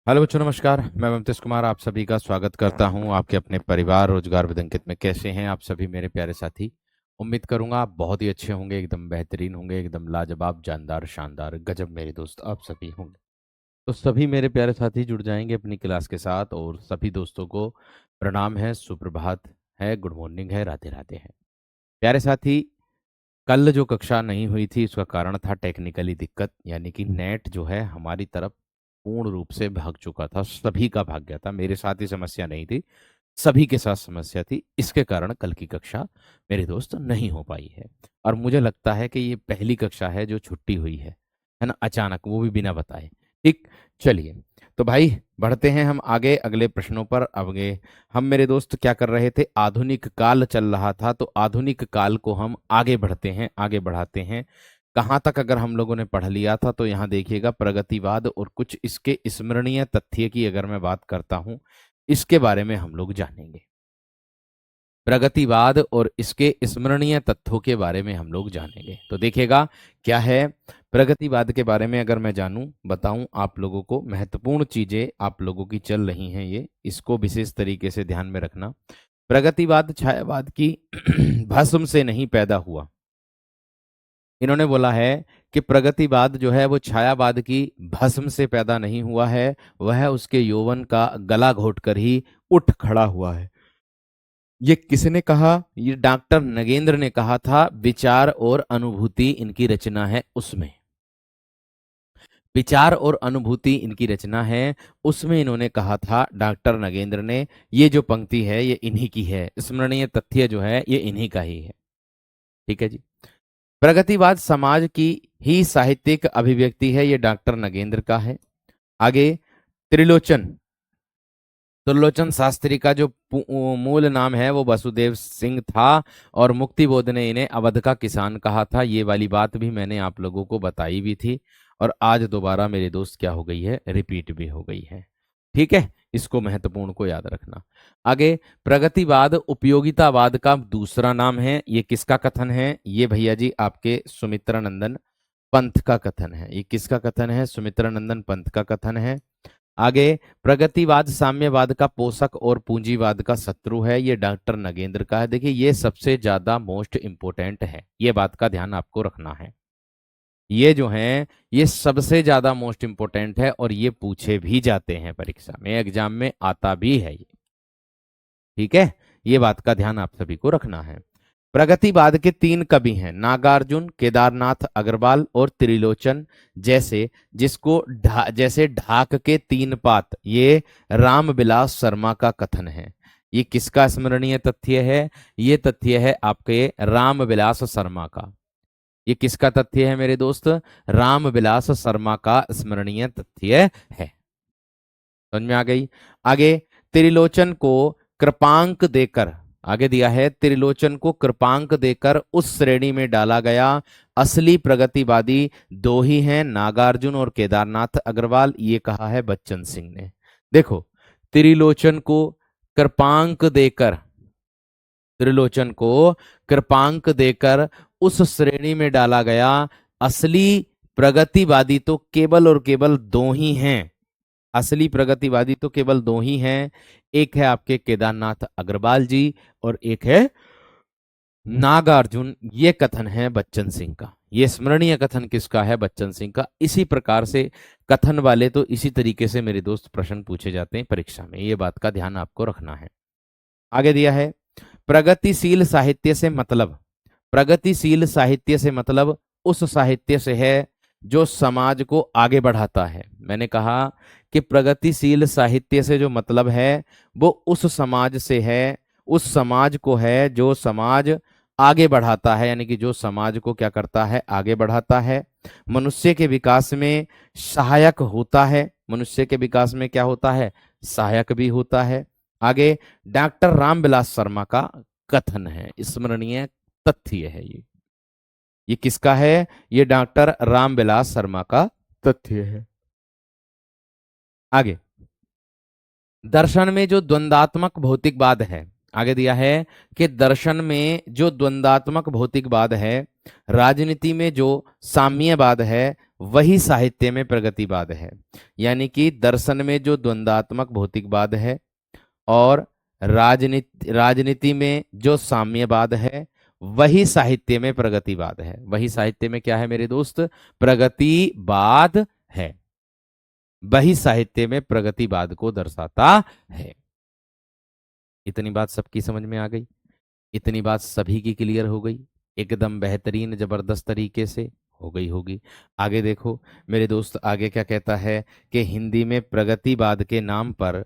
Hello बच्चों, नमस्कार। मैं ममतेश कुमार आप सभी का स्वागत करता हूं आपके अपने परिवार रोजगार विद अंकित में। कैसे हैं आप सभी मेरे प्यारे साथी? उम्मीद करूंगा आप बहुत ही अच्छे होंगे, एकदम बेहतरीन होंगे, एकदम लाजवाब, जानदार, शानदार, गजब मेरे दोस्त आप सभी होंगे। तो सभी मेरे प्यारे साथी जुड़ जाएंगे अपनी क्लास के साथ, और सभी दोस्तों को प्रणाम है, सुप्रभात है, गुड मॉर्निंग है, राधे राधे है। प्यारे साथी, कल जो कक्षा नहीं हुई थी उसका कारण था टेक्निकली दिक्कत, यानी कि नेट जो है हमारी तरफ पूर्ण रूप से भाग चुका था, सभी का भाग गया था। मेरे साथ ही समस्या नहीं थी, सभी के साथ समस्या थी। इसके कारण कल की कक्षा मेरे दोस्त नहीं हो पाई है। और मुझे लगता है कि ये पहली कक्षा है जो छुट्टी हुई है ना, अचानक, वो भी बिना बताए। ठीक, चलिए। तो भाई बढ़ते हैं हम आगे अगले प्रश्नों पर। आगे हम मेरे दोस्त क्या कर रहे थे, आधुनिक काल चल रहा था, तो आधुनिक काल को हम आगे बढ़ते हैं, आगे बढ़ाते हैं। कहाँ तक अगर हम लोगों ने पढ़ लिया था, तो यहाँ देखिएगा, प्रगतिवाद और कुछ इसके स्मरणीय तथ्य की अगर मैं बात करता हूँ, इसके बारे में हम लोग जानेंगे। प्रगतिवाद और इसके स्मरणीय तथ्यों के बारे में हम लोग जानेंगे। तो देखिएगा क्या है प्रगतिवाद के बारे में, अगर मैं जानूं, बताऊं आप लोगों को, महत्वपूर्ण चीजें आप लोगों की चल रही हैं, ये इसको विशेष तरीके से ध्यान में रखना। प्रगतिवाद छायावाद की भस्म से नहीं पैदा हुआ। इन्होंने बोला है कि प्रगतिवाद जो है वो छायावाद की भस्म से पैदा नहीं हुआ है, वह उसके यौवन का गला घोटकर ही उठ खड़ा हुआ है। ये किसने कहा? ये डॉक्टर नगेंद्र ने कहा था। विचार और अनुभूति इनकी रचना है उसमें, विचार और अनुभूति इनकी रचना है, उसमें इन्होंने कहा था डॉक्टर नगेंद्र ने। ये जो पंक्ति है ये इन्हीं की है, स्मरणीय तथ्य जो है ये इन्हीं का ही है। ठीक है जी। प्रगतिवाद समाज की ही साहित्यिक अभिव्यक्ति है, ये डॉक्टर नगेंद्र का है। आगे, त्रिलोचन, त्रिलोचन शास्त्री का जो मूल नाम है वो वसुदेव सिंह था, और मुक्तिबोध ने इन्हें अवध का किसान कहा था। ये वाली बात भी मैंने आप लोगों को बताई भी थी, और आज दोबारा मेरे दोस्त क्या हो गई है, रिपीट भी हो गई है। ठीक है, इसको महत्वपूर्ण को याद रखना। आगे, प्रगतिवाद उपयोगितावाद का दूसरा नाम है। ये किसका कथन है? ये भैया जी आपके सुमित्रानंदन पंथ का कथन है। ये किसका कथन है? सुमित्रानंदन पंथ का कथन है। आगे, प्रगतिवाद साम्यवाद का पोषक और पूंजीवाद का शत्रु है, ये डॉक्टर नगेंद्र का है। देखिए, ये सबसे ज्यादा मोस्ट इंपोर्टेंट है, ये बात का ध्यान आपको रखना है। ये जो है ये सबसे ज्यादा मोस्ट इंपोर्टेंट है, और ये पूछे भी जाते हैं परीक्षा में, एग्जाम में आता भी है ये। ठीक है, ये बात का ध्यान आप सभी को रखना है। प्रगतिवाद के तीन कवि हैं, नागार्जुन, केदारनाथ अग्रवाल और त्रिलोचन। जैसे जैसे ढाक के तीन पात, ये रामविलास शर्मा का कथन है। ये किसका स्मरणीय तथ्य है? ये तथ्य है आपके रामविलास शर्मा का। ये किसका तथ्य है मेरे दोस्त? रामविलास शर्मा का स्मरणीय तथ्य है। समझ में आ गई? आगे, त्रिलोचन को कृपांक देकर, आगे दिया है, त्रिलोचन को कृपांक देकर उस श्रेणी में डाला गया। असली प्रगतिवादी दो ही हैं, नागार्जुन और केदारनाथ अग्रवाल, ये कहा है बच्चन सिंह ने। देखो, त्रिलोचन को कृपांक देकर, त्रिलोचन को कृपांक देकर उस श्रेणी में डाला गया। असली प्रगतिवादी तो केवल और केवल दो ही हैं, असली प्रगतिवादी तो केवल दो ही हैं। एक है आपके केदारनाथ अग्रवाल जी, और एक है नागार्जुन। ये कथन है बच्चन सिंह का, ये स्मरणीय कथन किसका है? बच्चन सिंह का। इसी प्रकार से कथन वाले तो इसी तरीके से मेरे दोस्त प्रश्न पूछे जाते हैं परीक्षा में, ये बात का ध्यान आपको रखना है। आगे दिया है, प्रगतिशील साहित्य से मतलब, प्रगतिशील साहित्य से मतलब उस साहित्य से है जो समाज को आगे बढ़ाता है। मैंने कहा कि प्रगतिशील साहित्य से जो मतलब है वो उस समाज से है, उस समाज को है जो समाज आगे बढ़ाता है, यानी कि जो समाज को क्या करता है, आगे बढ़ाता है, मनुष्य के विकास में सहायक होता है। मनुष्य के विकास में क्या होता है? सहायक भी होता है। आगे, डॉक्टर रामविलास शर्मा का कथन है, स्मरणीय तथ्य है ये किसका है? ये डॉक्टर रामविलास शर्मा का तथ्य है। आगे, दर्शन में जो द्वंद्वात्मक भौतिकवाद है, आगे दिया है कि दर्शन में जो द्वंद्वात्मक भौतिकवाद है, राजनीति में जो साम्यवाद है, वही साहित्य में प्रगतिवाद है। यानी कि दर्शन में जो द्वंद्वात्मक भौतिकवाद है और राजनीति में जो साम्यवाद है, वही साहित्य में प्रगतिवाद है। वही साहित्य में क्या है मेरे दोस्त? प्रगतिवाद है। वही साहित्य में प्रगतिवाद को दर्शाता है। इतनी बात सबकी समझ में आ गई? इतनी बात सभी की क्लियर हो गई? एकदम बेहतरीन जबरदस्त तरीके से हो गई होगी। आगे देखो मेरे दोस्त, आगे क्या कहता है कि हिंदी में प्रगतिवाद के नाम पर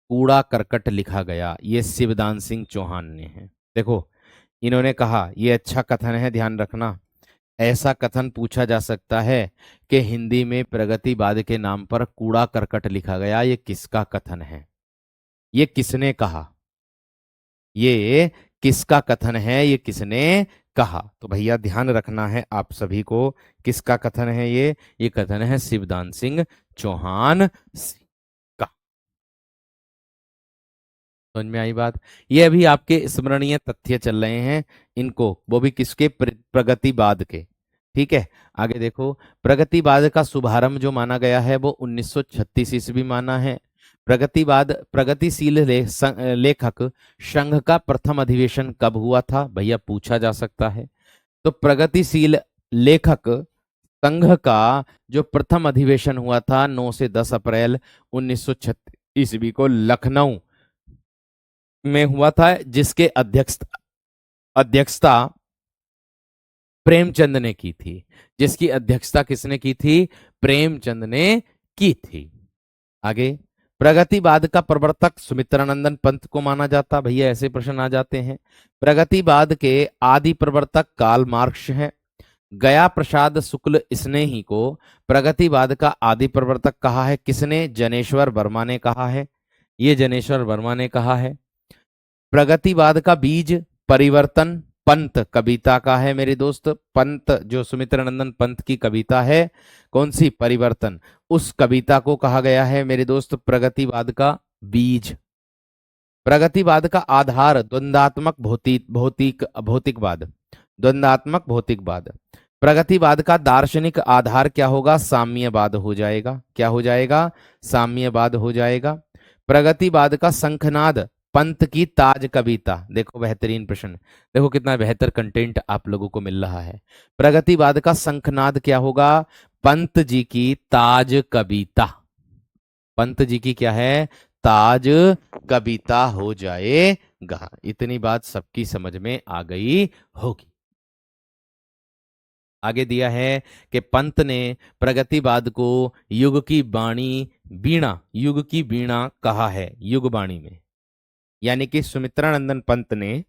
कूड़ा करकट लिखा गया, ये शिवदान सिंह चौहान ने है। देखो इन्होंने कहा, ये अच्छा कथन है, ध्यान रखना। ऐसा कथन पूछा जा सकता है कि हिंदी में प्रगतिवाद के नाम पर कूड़ा करकट लिखा गया, ये किसका कथन है? ये किसने कहा? ये किसका कथन है? ये किसने कहा? तो भैया ध्यान रखना है आप सभी को, किसका कथन है ये कथन है शिवदान सिंह चौहान का। समझ में आई बात? ये अभी आपके स्मरणीय तथ्य चल रहे हैं, इनको, वो भी किसके? प्रगतिवाद के। ठीक है, आगे देखो। प्रगतिवाद का शुभारंभ जो माना गया है वो 1936 ईस्वी माना है। प्रगतिवाद प्रगतिशील लेखक संघ का प्रथम अधिवेशन कब हुआ था? भैया पूछा जा सकता है। तो प्रगतिशील लेखक संघ का जो प्रथम अधिवेशन हुआ था 9 से 10 अप्रैल 1936 ईस्वी को लखनऊ में हुआ था, जिसके अध्यक्षता प्रेमचंद ने की थी। जिसकी अध्यक्षता किसने की थी? प्रेमचंद ने की थी। आगे, प्रगतिवाद का प्रवर्तक सुमित्रानंदन पंत को माना जाता। भैया ऐसे प्रश्न आ जाते हैं। प्रगतिवाद के आदि प्रवर्तक कार्ल मार्क्स हैं। गया प्रसाद शुक्ल स्नेही को प्रगतिवाद का आदि प्रवर्तक कहा है किसने? जनेश्वर वर्मा ने कहा है। ये जनेश्वर वर्मा ने कहा है। प्रगतिवाद का बीज परिवर्तन पंत कविता का है मेरे दोस्त। पंत जो सुमित्रानंदन पंत की कविता है, कौन सी? परिवर्तन। उस कविता को कहा गया है मेरे दोस्त प्रगतिवाद का बीज। प्रगतिवाद का आधार द्वंद्वात्मक भौतिकवाद। द्वंद्वात्मक भौतिकवाद। प्रगतिवाद का दार्शनिक आधार क्या होगा? साम्यवाद हो जाएगा। क्या हो जाएगा? साम्यवाद हो जाएगा। प्रगतिवाद का शंखनाद पंत की ताज कविता। देखो बेहतरीन प्रश्न, देखो कितना बेहतर कंटेंट आप लोगों को मिल रहा है। प्रगतिवाद का शंखनाद क्या होगा? पंत जी की ताज कविता। पंत जी की क्या है? ताज कविता हो जाएगा। इतनी बात सबकी समझ में आ गई होगी। आगे दिया है कि पंत ने प्रगतिवाद को युग की वाणी वीणा, युग की वीणा कहा है, युग वाणी में। यानी कि सुमित्रानंदन पंत ने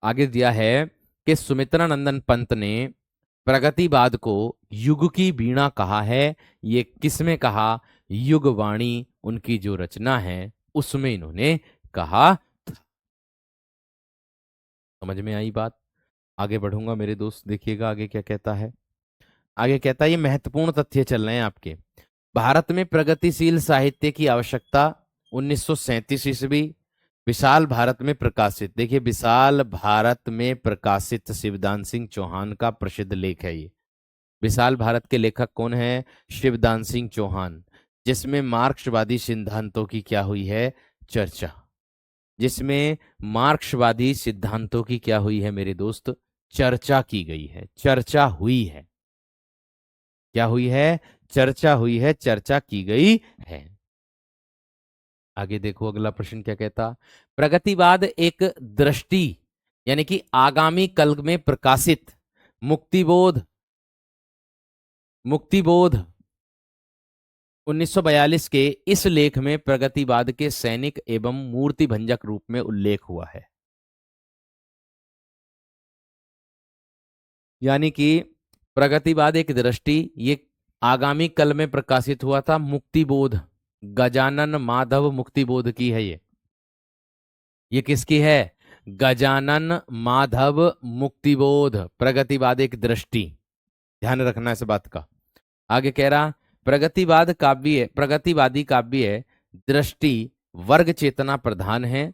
आगे दिया है कि सुमित्रानंदन पंत ने प्रगतिवाद को युग की वीणा कहा है। ये किसमें कहा? युगवाणी उनकी जो रचना है उसमें इन्होंने कहा। समझ में आई बात? आगे बढ़ूंगा मेरे दोस्त, देखिएगा आगे क्या कहता है। आगे कहता है, ये महत्वपूर्ण तथ्य चल रहे हैं आपके। भारत में प्रगतिशील साहित्य की आवश्यकता 1937 ईस्वी। विशाल भारत में प्रकाशित, देखिए विशाल भारत में प्रकाशित शिवदान सिंह चौहान का प्रसिद्ध लेख है ये। विशाल भारत के लेखक कौन है? शिवदान सिंह चौहान। जिसमें मार्क्सवादी सिद्धांतों की क्या हुई है? चर्चा। जिसमें मार्क्सवादी सिद्धांतों की क्या हुई है मेरे दोस्त? चर्चा की गई है, चर्चा हुई है। क्या हुई है? चर्चा हुई है, चर्चा की गई है। आगे देखो अगला प्रश्न क्या कहता। प्रगतिवाद एक दृष्टि यानी कि आगामी कल में प्रकाशित मुक्तिबोध मुक्तिबोध 1942 के इस लेख में प्रगतिवाद के सैनिक एवं मूर्ति भंजक रूप में उल्लेख हुआ है। यानी कि प्रगतिवाद एक दृष्टि, ये आगामी कल में प्रकाशित हुआ था। मुक्तिबोध गजानन माधव मुक्तिबोध की है ये किसकी है? गजानन माधव मुक्तिबोध। प्रगतिवाद एक दृष्टि, ध्यान रखना इस बात का। आगे कह रहा, प्रगतिवाद काव्य, प्रगतिवादी काव्य दृष्टि वर्ग चेतना प्रधान है।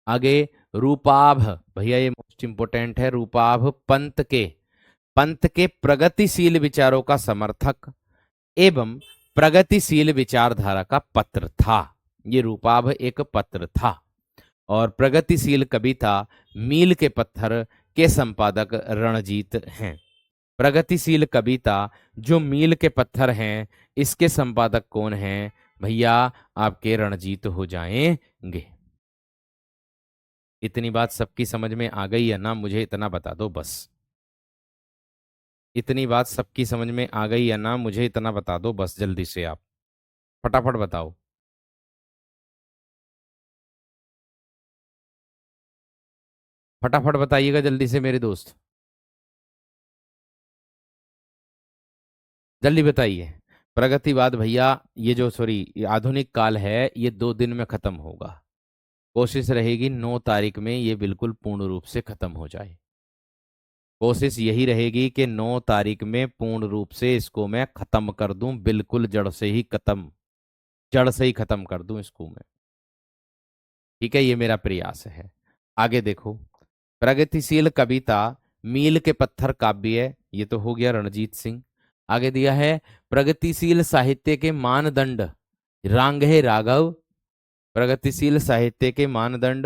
आगे रूपाभ, भैया ये मोस्ट इंपोर्टेंट है, रूपाभ पंत के प्रगतिशील विचारों का समर्थक एवं प्रगतिशील विचारधारा का पत्र था। ये रूपाभ एक पत्र था। और प्रगतिशील कविता मील के पत्थर के संपादक रणजीत हैं। प्रगतिशील कविता जो मील के पत्थर हैं, इसके संपादक कौन हैं भैया? आपके रणजीत हो जाएंगे। इतनी बात सबकी समझ में आ गई है ना? मुझे इतना बता दो बस। इतनी बात सबकी समझ में आ गई है ना? मुझे इतना बता दो बस, जल्दी से आप फटाफट बताओ। फटाफट बताइएगा जल्दी से मेरे दोस्त, जल्दी बताइए। प्रगतिवाद भैया, ये जो सॉरी आधुनिक काल है, ये 2 दिन में खत्म होगा। कोशिश रहेगी 9 तारीख में ये बिल्कुल पूर्ण रूप से खत्म हो जाए। कोशिश यही रहेगी कि 9 तारीख में पूर्ण रूप से इसको मैं खत्म कर दूं, बिल्कुल जड़ से ही खत्म, जड़ से ही खत्म कर दूं इसको मैं। ठीक है, ये मेरा प्रयास है। आगे देखो, प्रगतिशील कविता मील के पत्थर काव्य, ये तो हो गया रणजीत सिंह। आगे दिया है प्रगतिशील साहित्य के मानदंड रांगे राघव। प्रगतिशील साहित्य के मानदंड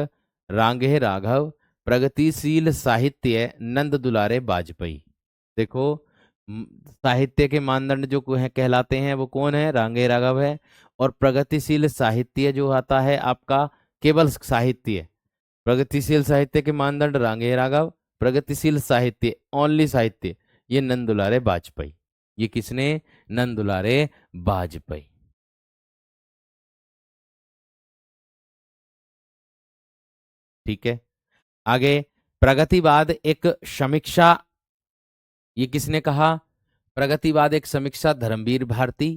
रांगे राघव, प्रगतिशील साहित्य नंद दुलारे वाजपेयी। देखो, साहित्य के मानदंड जो कहलाते हैं वो कौन है? रांगे राघव है। और प्रगतिशील साहित्य जो आता है आपका, केवल साहित्य, प्रगतिशील साहित्य के मानदंड रांगे राघव, प्रगतिशील साहित्य ओनली साहित्य, ये नंद दुलारे वाजपेयी। ये किसने? नंद दुलारे वाजपेयी। ठीक है, आगे प्रगतिवाद एक समीक्षा, ये किसने कहा? प्रगतिवाद एक समीक्षा धर्मवीर भारती।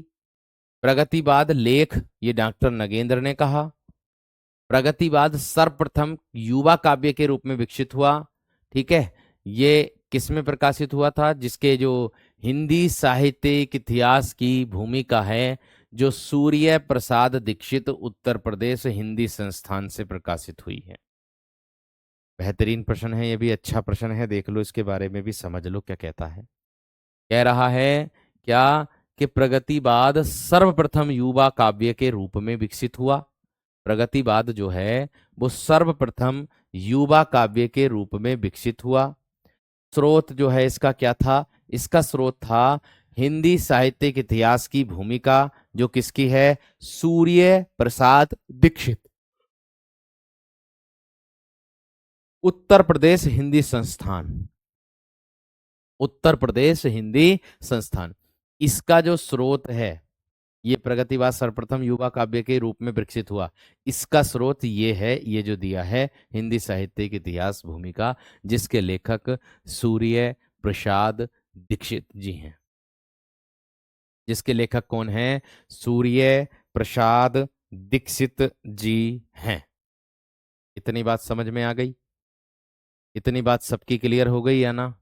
प्रगतिवाद लेख, ये डॉक्टर नगेंद्र ने कहा। प्रगतिवाद सर्वप्रथम युवा काव्य के रूप में विकसित हुआ। ठीक है, ये किस में प्रकाशित हुआ था? जिसके जो हिंदी साहित्यिक इतिहास की भूमिका है, जो सूर्य प्रसाद दीक्षित उत्तर प्रदेश हिंदी संस्थान से प्रकाशित हुई है। बेहतरीन प्रश्न है, ये भी अच्छा प्रश्न है, देख लो इसके बारे में भी समझ लो क्या कहता है। कह रहा है क्या कि प्रगतिवाद सर्वप्रथम युवा काव्य के रूप में विकसित हुआ। प्रगतिवाद जो है वो सर्वप्रथम युवा काव्य के रूप में विकसित हुआ। स्रोत जो है इसका क्या था? इसका स्रोत था हिंदी साहित्यिक इतिहास की भूमिका, जो किसकी है? सूर्य प्रसाद दीक्षित, उत्तर प्रदेश हिंदी संस्थान, उत्तर प्रदेश हिंदी संस्थान। इसका जो स्रोत है, ये प्रगतिवाद सर्वप्रथम युवा काव्य के रूप में विकसित हुआ, इसका स्रोत ये है, ये जो दिया है हिंदी साहित्य की इतिहास भूमिका, जिसके लेखक सूर्य प्रसाद दीक्षित जी हैं। जिसके लेखक कौन हैं? सूर्य प्रसाद दीक्षित जी हैं। इतनी बात समझ में आ गई? इतनी बात सबकी क्लियर हो गई या ना?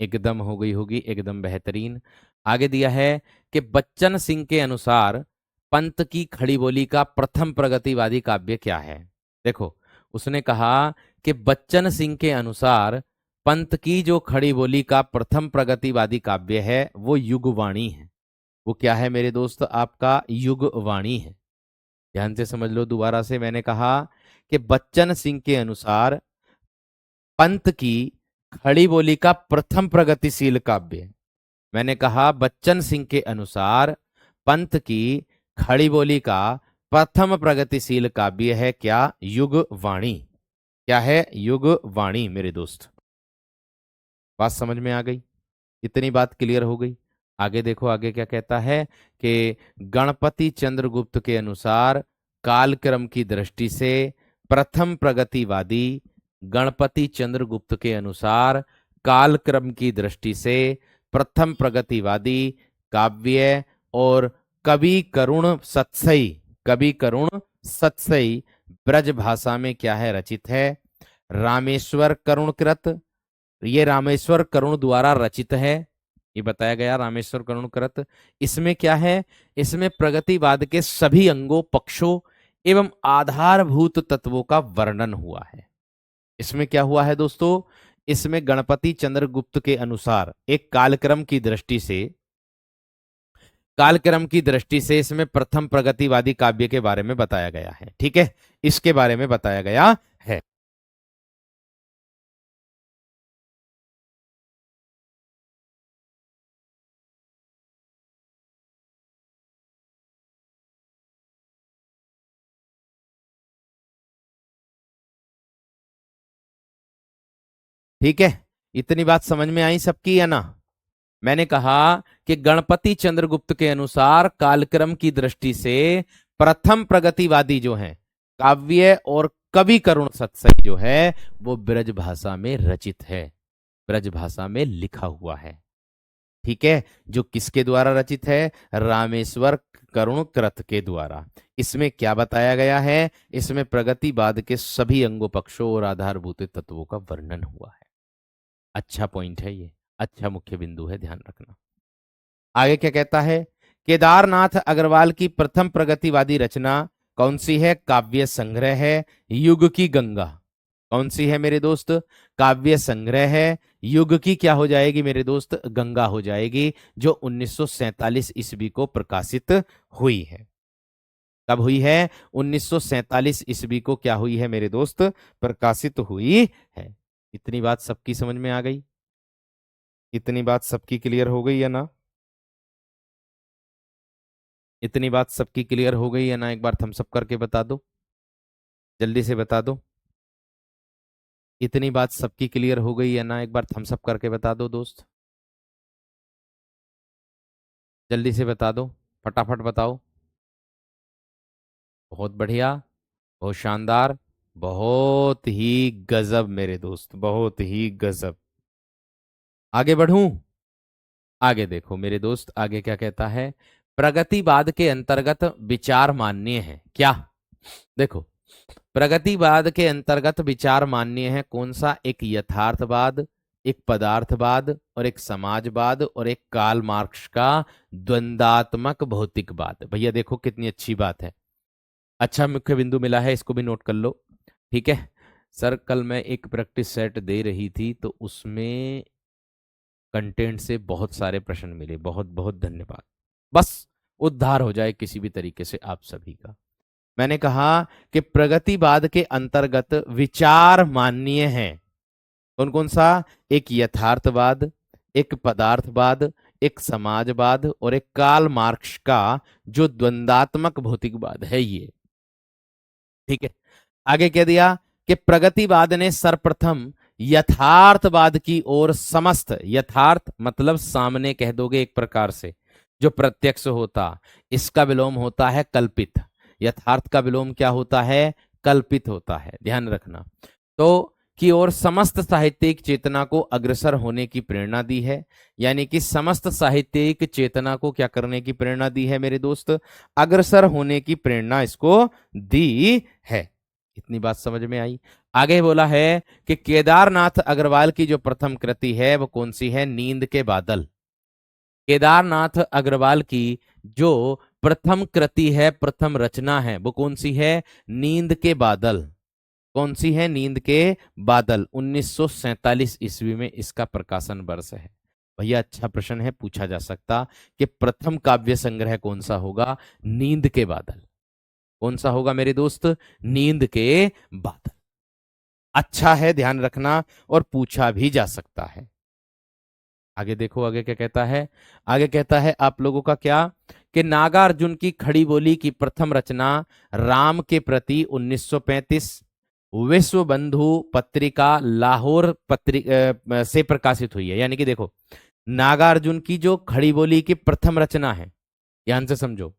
एकदम हो गई होगी, एकदम बेहतरीन। आगे दिया है कि बच्चन सिंह के अनुसार पंत की खड़ी बोली का प्रथम प्रगतिवादी काव्य क्या है? देखो, उसने कहा कि बच्चन सिंह के अनुसार पंत की जो खड़ी बोली का प्रथम प्रगतिवादी काव्य है वो युगवाणी है। वो क्या है मेरे दोस्त? आपका युगवाणी है। ध्यान से समझ लो, दोबारा से मैंने कहा कि बच्चन सिंह के अनुसार पंत की खड़ी बोली का प्रथम प्रगतिशील काव्य, मैंने कहा बच्चन सिंह के अनुसार पंत की खड़ी बोली का प्रथम प्रगतिशील काव्य है क्या? युगवाणी। क्या है? युगवाणी मेरे दोस्त। बात समझ में आ गई? इतनी बात क्लियर हो गई? आगे देखो, आगे क्या कहता है कि गणपति चंद्रगुप्त के अनुसार कालक्रम की दृष्टि से प्रथम प्रगतिवादी, गणपति चंद्रगुप्त के अनुसार कालक्रम की दृष्टि से प्रथम प्रगतिवादी काव्य और कवि करुण सत्सई, कवि करुण सत्सई ब्रज भाषा में क्या है? रचित है। रामेश्वर करुणकृत, ये रामेश्वर करुण द्वारा रचित है, ये बताया गया रामेश्वर करुण कृत। इसमें क्या है? इसमें प्रगतिवाद के सभी अंगों, पक्षों एवं आधारभूत तत्वों का वर्णन हुआ है। इसमें क्या हुआ है दोस्तों, इसमें गणपति चंद्रगुप्त के अनुसार एक कालक्रम की दृष्टि से इसमें प्रथम प्रगतिवादी काव्य के बारे में बताया गया है। ठीक है, इसके बारे में बताया गया है। ठीक है, इतनी बात समझ में आई सबकी या ना? मैंने कहा कि गणपति चंद्रगुप्त के अनुसार कालक्रम की दृष्टि से प्रथम प्रगतिवादी जो है काव्य और कवि करुण सत्सई जो है वो ब्रज भाषा में रचित है, ब्रज भाषा में लिखा हुआ है। ठीक है, जो किसके द्वारा रचित है? रामेश्वर करुण कृत के द्वारा। इसमें क्या बताया गया है? इसमें प्रगतिवाद के सभी अंगों पक्षों और आधारभूत तत्वों का वर्णन हुआ है। अच्छा पॉइंट है ये, अच्छा मुख्य बिंदु है, ध्यान रखना। आगे क्या कहता है? केदारनाथ अग्रवाल की प्रथम प्रगतिवादी रचना कौन सी है? काव्य संग्रह है युग की गंगा। कौन सी है मेरे दोस्त? काव्य संग्रह है। युग की क्या हो जाएगी मेरे दोस्त? गंगा हो जाएगी, जो 1947 ईस्वी को प्रकाशित हुई है। कब हुई है? 1947 ईस्वी को क्या हुई है मेरे दोस्त? प्रकाशित हुई है। इतनी बात सबकी समझ में आ गई? इतनी बात सबकी क्लियर हो गई या ना? इतनी बात सबकी क्लियर हो गई या ना? एक बार थम्स अप करके बता दो, जल्दी से बता दो। इतनी बात सबकी क्लियर हो गई या ना? एक बार थम्स अप करके बता दो दोस्त, जल्दी से बता दो, फटाफट बताओ। बहुत बढ़िया, बहुत शानदार, बहुत ही गजब मेरे दोस्त, बहुत ही गजब। आगे बढ़ूं? आगे देखो मेरे दोस्त, आगे क्या कहता है? प्रगतिवाद के अंतर्गत विचार मान्य है क्या? देखो, प्रगतिवाद के अंतर्गत विचार मान्य है कौन सा? एक यथार्थवाद, एक पदार्थवाद और एक समाजवाद और एक कार्ल मार्क्स का द्वंदात्मक भौतिकवाद। भैया देखो कितनी अच्छी बात है, अच्छा मुख्य बिंदु मिला है, इसको भी नोट कर लो। ठीक है सर, कल मैं एक प्रैक्टिस सेट दे रही थी तो उसमें कंटेंट से बहुत सारे प्रश्न मिले, बहुत बहुत धन्यवाद। बस उद्धार हो जाए किसी भी तरीके से आप सभी का। मैंने कहा कि प्रगतिवाद के अंतर्गत विचार माननीय है कौन कौन सा? एक यथार्थवाद, एक पदार्थवाद, एक समाजवाद और एक कार्ल मार्क्स का जो द्वंदात्मक भौतिकवाद है ये। ठीक है, आगे कह दिया कि प्रगतिवाद ने सर्वप्रथम यथार्थवाद की ओर, समस्त यथार्थ मतलब सामने कह दोगे एक प्रकार से जो प्रत्यक्ष होता, इसका विलोम होता है कल्पित। यथार्थ का विलोम क्या होता है? कल्पित होता है, ध्यान रखना। तो की ओर समस्त साहित्यिक चेतना को अग्रसर होने की प्रेरणा दी है। यानी कि समस्त साहित्यिक चेतना को क्या करने की प्रेरणा दी है मेरे दोस्त? अग्रसर होने की प्रेरणा इसको दी है। इतनी बात समझ में आई? आगे बोला है कि केदारनाथ अग्रवाल की जो प्रथम कृति है वो कौन सी है? नींद के बादल। केदारनाथ अग्रवाल की जो प्रथम कृति है, प्रथम रचना है, वो कौन सी है? नींद के बादल। कौन सी है? नींद के बादल। 1947 ईस्वी में इसका प्रकाशन वर्ष है। भैया अच्छा प्रश्न है, पूछा जा सकता कि प्रथम काव्य संग्रह कौन सा होगा? नींद के बादल। कौन सा होगा मेरे दोस्त? नींद के बादल। अच्छा है, ध्यान रखना, और पूछा भी जा सकता है। आगे देखो, आगे क्या कहता है? आगे कहता है आप लोगों का क्या, कि नागार्जुन की खड़ी बोली की प्रथम रचना राम के प्रति 1935 विश्व बंधु पत्रिका लाहौर से प्रकाशित हुई है। यानी कि देखो, नागार्जुन की जो खड़ी बोली की प्रथम रचना है, ध्यान से समझो,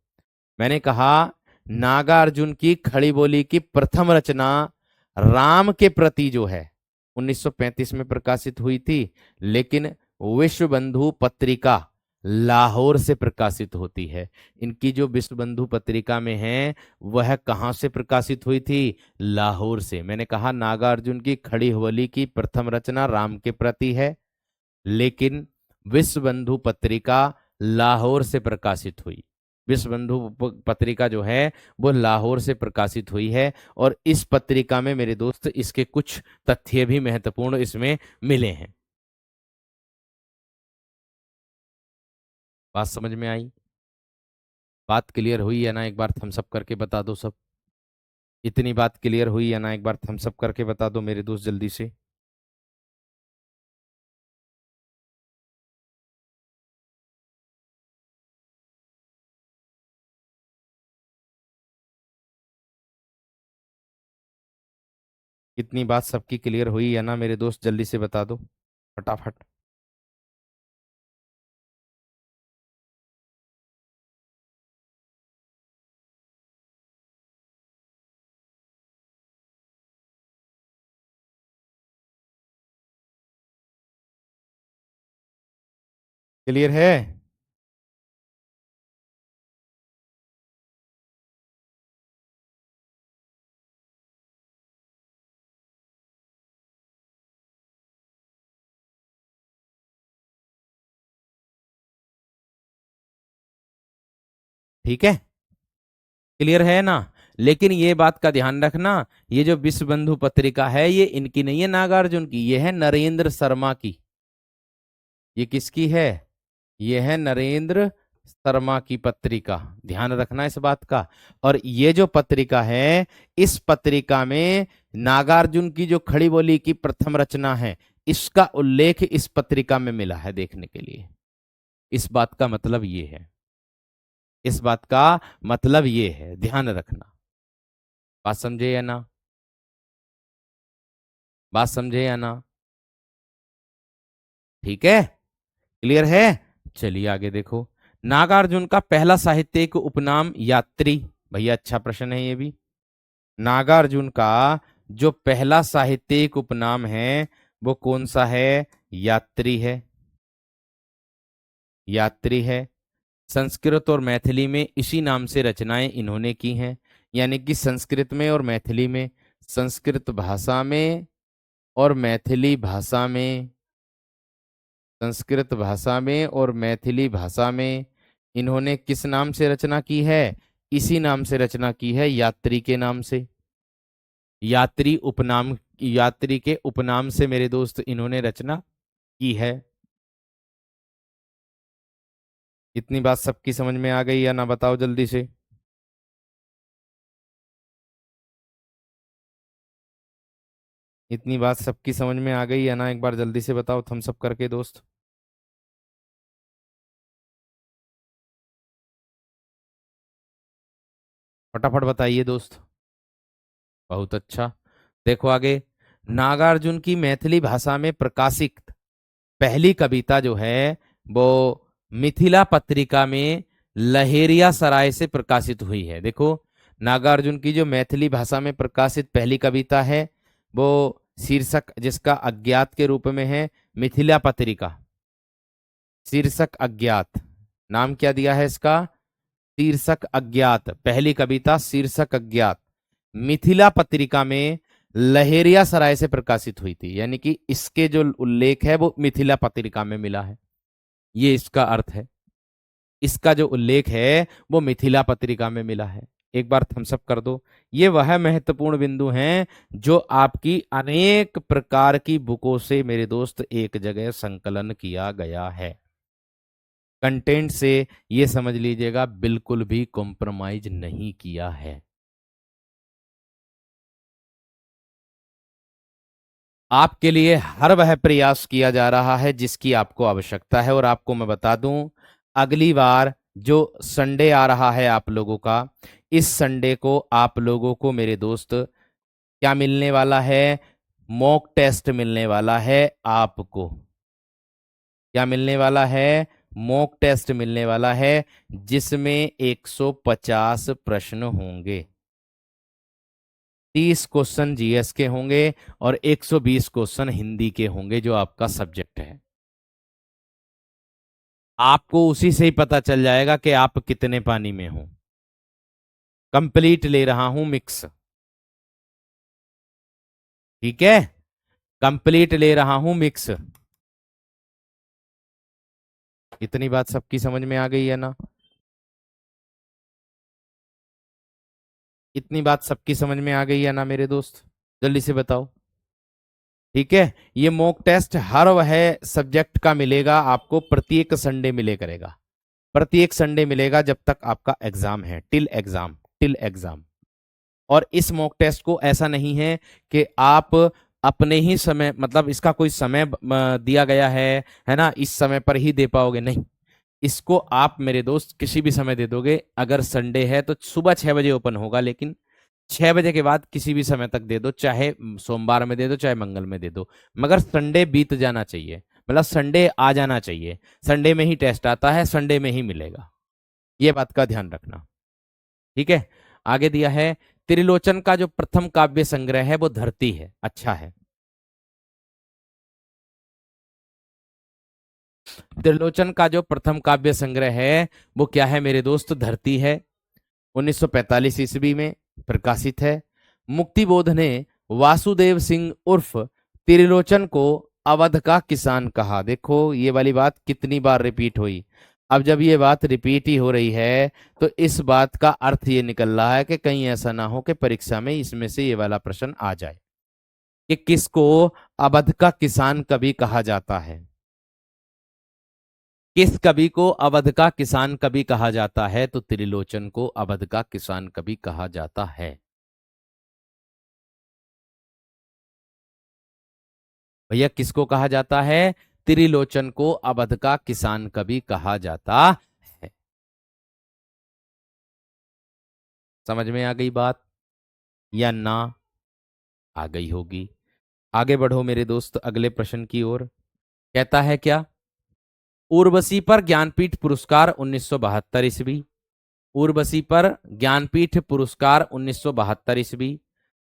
मैंने कहा नागार्जुन की खड़ी बोली की प्रथम रचना राम के प्रति जो है 1935 में प्रकाशित हुई थी, लेकिन विश्व बंधु पत्रिका लाहौर से प्रकाशित होती है। इनकी जो विश्व बंधु पत्रिका में है वह कहां से प्रकाशित हुई थी? लाहौर से। मैंने कहा नागार्जुन की खड़ी होली की प्रथम रचना राम के प्रति है, लेकिन विश्व बंधु पत्रिका लाहौर से प्रकाशित हुई। विश्व बंधु पत्रिका जो है वो लाहौर से प्रकाशित हुई है, और इस पत्रिका में मेरे दोस्त इसके कुछ तथ्य भी महत्वपूर्ण इसमें मिले हैं। बात समझ में आई? बात क्लियर हुई है ना? एक बार थम्स अप करके बता दो सब। इतनी बात क्लियर हुई है ना? एक बार थम्स अप करके बता दो मेरे दोस्त जल्दी से। इतनी बात सबकी क्लियर हुई है ना मेरे दोस्त? जल्दी से बता दो फटाफट। क्लियर है? ठीक है, क्लियर है ना? लेकिन ये बात का ध्यान रखना, ये जो विश्व बंधु पत्रिका है ये इनकी नहीं है, नागार्जुन की, ये है नरेंद्र शर्मा की। ये किसकी है? ये है नरेंद्र शर्मा की पत्रिका। ध्यान रखना इस बात का। और ये जो पत्रिका है, इस पत्रिका में नागार्जुन की जो खड़ी बोली की प्रथम रचना है, इसका उल्लेख इस पत्रिका में मिला है देखने के लिए। इस बात का मतलब ये है, इस बात का मतलब ये है, ध्यान रखना। बात समझे या ना? बात समझे या ना? ठीक है, क्लियर है? चलिए आगे देखो। नागार्जुन का पहला साहित्यिक उपनाम यात्री। भैया अच्छा प्रश्न है ये भी। नागार्जुन का जो पहला साहित्यिक उपनाम है वो कौन सा है? यात्री है। यात्री है। संस्कृत और मैथिली में इसी नाम से रचनाएं इन्होंने की हैं, यानी कि संस्कृत में और मैथिली में, संस्कृत भाषा में और मैथिली भाषा में, संस्कृत भाषा में और मैथिली भाषा में इन्होंने किस नाम से रचना की है? इसी नाम से रचना की है, यात्री के नाम से। यात्री उपनाम, यात्री के उपनाम से मेरे दोस्त इन्होंने रचना की है। इतनी बात सबकी समझ में आ गई या ना? बताओ जल्दी से। इतनी बात सबकी समझ में आ गई या ना? एक बार जल्दी से बताओ थम्स अप करके दोस्त। फटाफट बताइए दोस्त। बहुत अच्छा। देखो आगे। नागार्जुन की मैथिली भाषा में प्रकाशित पहली कविता जो है वो मिथिला पत्रिका में लहेरिया सराय से प्रकाशित हुई है। देखो, नागार्जुन की जो मैथिली भाषा में प्रकाशित पहली कविता है वो शीर्षक जिसका अज्ञात के रूप में है, मिथिला पत्रिका। शीर्षक अज्ञात। नाम क्या दिया है इसका? शीर्षक अज्ञात। पहली कविता शीर्षक अज्ञात मिथिला पत्रिका में लहेरिया सराय से प्रकाशित हुई थी, यानी कि इसके जो उल्लेख है वो मिथिला पत्रिका में मिला है। ये इसका अर्थ है। इसका जो उल्लेख है वो मिथिला पत्रिका में मिला है। एक बार थम्स अप कर दो। ये वह महत्वपूर्ण बिंदु हैं जो आपकी अनेक प्रकार की बुकों से मेरे दोस्त एक जगह संकलन किया गया है। कंटेंट से ये समझ लीजिएगा बिल्कुल भी कॉम्प्रोमाइज नहीं किया है। आपके लिए हर वह प्रयास किया जा रहा है जिसकी आपको आवश्यकता है। और आपको मैं बता दूं, अगली बार जो संडे आ रहा है आप लोगों का, इस संडे को आप लोगों को मेरे दोस्त क्या मिलने वाला है? मॉक टेस्ट मिलने वाला है आपको। क्या मिलने वाला है? मॉक टेस्ट मिलने वाला है, जिसमें 150 प्रश्न होंगे। 30 क्वेश्चन जीएस के होंगे और 120 क्वेश्चन हिंदी के होंगे जो आपका सब्जेक्ट है। आपको उसी से ही पता चल जाएगा कि आप कितने पानी में हो। कंप्लीट ले रहा हूं मिक्स। ठीक है, कंप्लीट ले रहा हूं मिक्स। इतनी बात सबकी समझ में आ गई है ना? इतनी बात सबकी समझ में आ गई है ना मेरे दोस्त? जल्दी से बताओ। ठीक है, ये मॉक टेस्ट हर वह सब्जेक्ट का मिलेगा आपको, प्रत्येक संडे मिले करेगा, प्रत्येक संडे मिलेगा जब तक आपका एग्जाम है, टिल एग्जाम, टिल एग्जाम। और इस मॉक टेस्ट को ऐसा नहीं है कि आप अपने ही समय, मतलब इसका कोई समय दिया गया है ना, इस समय पर ही दे पाओगे, नहीं। इसको आप मेरे दोस्त किसी भी समय दे दोगे। अगर संडे है तो सुबह 6 बजे ओपन होगा, लेकिन 6 बजे के बाद किसी भी समय तक दे दो, चाहे सोमवार में दे दो चाहे मंगल में दे दो, मगर संडे बीत जाना चाहिए, मतलब संडे आ जाना चाहिए। संडे में ही टेस्ट आता है, संडे में ही मिलेगा, ये बात का ध्यान रखना। ठीक है, आगे दिया है त्रिलोचन का जो प्रथम काव्य संग्रह है वो धरती है। अच्छा है, त्रिलोचन का जो प्रथम काव्य संग्रह है वो क्या है मेरे दोस्त? धरती है। 1945 ईस्वी में प्रकाशित है। मुक्तिबोध ने वासुदेव सिंह उर्फ त्रिलोचन को अवध का किसान कहा। देखो ये वाली बात कितनी बार रिपीट हुई। अब जब ये बात रिपीट ही हो रही है तो इस बात का अर्थ ये निकल रहा है कि कहीं ऐसा ना हो कि परीक्षा में इसमें से ये वाला प्रश्न आ जाए कि किसको अवध का किसान कवि कहा जाता है। किस कवि को अवध का किसान कवि कहा जाता है? तो त्रिलोचन को अवध का किसान कवि कहा जाता है। भैया किसको कहा जाता है? त्रिलोचन को अवध का किसान कवि कहा जाता है। समझ में आ गई बात या ना? आ गई होगी। आगे बढ़ो मेरे दोस्त अगले प्रश्न की ओर। कहता है क्या? उर्वशी पर ज्ञानपीठ पुरस्कार 1972 ईस्वी। उर्वशी पर ज्ञानपीठ पुरस्कार 1972 ईस्वी।